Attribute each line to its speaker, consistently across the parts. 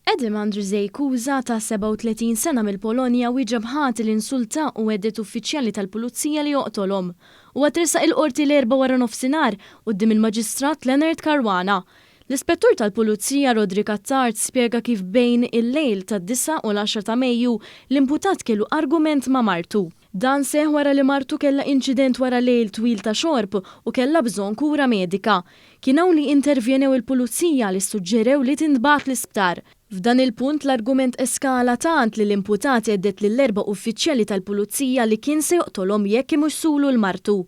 Speaker 1: Edim Andrzej Kuza ta' 37 sena mill-Polonja wieġeb ħadd li insulta u għeddet uffiċjali tal-pulizija li joqtolhom. U għatrisaq il-qorti l-erba' wara nofsinhar quddiem il-Maġistrat Leonard Caruana. L-Ispettur tal-Pulizija Rodri Kazzart spjega kif bejn il-lejl tad-9 u l-10 ta' Mejju l-imputat kellu argument ma' martu. Dan seħ wara li martu kella inċident wara lejl twil ta' xorb u kella bżonn kura medika. Kien hawn li intervjenew il-pulizija li suġġerew li tintbagħat l-isptar. F'dan il-punt l-argument eskala tant li l-imputat għeddet lill-erba' uffiċjali tal-pulizija li kien se joqtolhom jekk imussulu l-martu.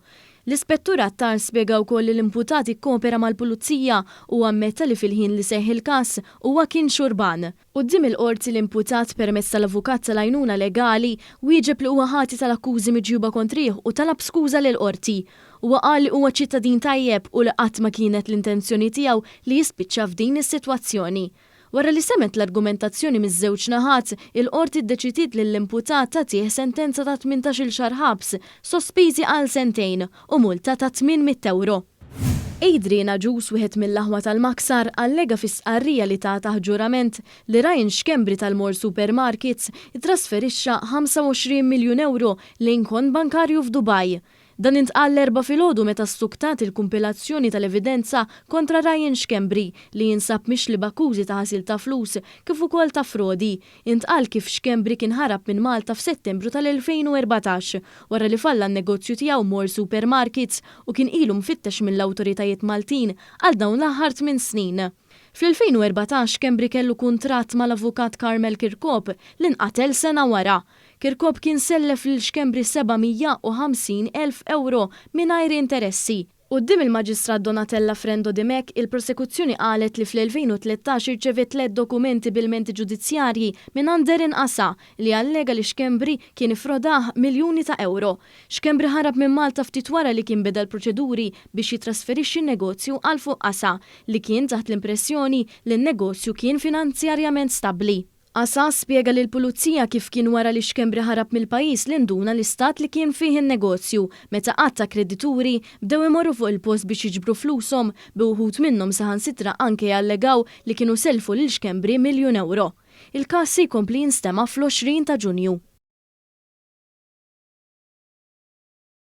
Speaker 1: L-Ispettur Attar spjega wkoll li l-imputat ikkopera mal-pulizija u ammetta li fil-ħin li seħħ il-każ huwa kien xurban. Quddiem il-qorti l-imputat permezz tal-avukat tal-għajnuna legali wieġeb li huwa ħati tal-akkużi miġjuba kontrih u talab skuża lill-qorti. Huwa qal li huwa ċittadin tajjeb u li qatt ma kienet l-intenzjoni tiegħu li jispiċċa f'din is-sitwazzjoni. Wara li semet l-argumentazzjoni miż-żewġ naħat, il-qorti ddeċidiet li l-imputat tagħtih sentenza ta' 18-il xahar ħabs, sospiżi għal sentejn u multa ta' 800 euro. Adrian Aġus, wieħed mill-aħwa tal-Maksar, allega fis-sqarrija li ta' ġurament li Ryan Xkembri tal-Mor Supermarkets itrasferixxa 25 miljun euro lejn kont bankarju f'Dubaj. Dan intqal l-erba' filgħodu meta stuktat il-kumpilazzjoni tal-evidenza kontra Ryan Xkembri li jinsab mixli b'akkużi ta' ħasil ta' flus kif ukoll ta' frodi. Intqal kif Xkembri kien ħarab minn Malta f'Settembru tal-2014 wara li falla n-negozju tiegħu Mor Supermarkets u kien ilu mfittex mill-awtoritajiet Maltin għal dawn l-aħħar 8 snin. Fl-2014 Xkembri kellu kuntratt mal-avukat Carmel Kirkhope li nqatel sena wara. Kirkhope kien sellef lil Xkembri 750,000 euro mingħajr interessi. Quddiem il-Maġistrat Donatella Frendo Dimek, il-prosekuzzjoni qalet li fl-2013 irċevet 3 dokumenti bil-menti ġudizzjarji minn Anderin Asa li allega li Xkembri kien ifrodah miljuni ta' euro. Xkembri ħarab minn Malta ftit wara li kien beda l-proċeduri biex jitrasferixxi n-negozju għal fuq Asa li kien taħt l-impressjoni li n-negozju kien finanzjarjament stabbli. Asa spjega li l-pulizija kif kien wara li Xkembri ħarab mill-pajjiż li nduna l-istat li kien fih in-negozju meta qatt ta' kredituri bdew imorru fuq il-post biex jiġbru flushom bi wħud minnhom saħansitra anke jallegaw li kienu selfu lil Xkembri miljun euro. Il-każ se jkompli jinstema' fl-20 ta' Ġunju.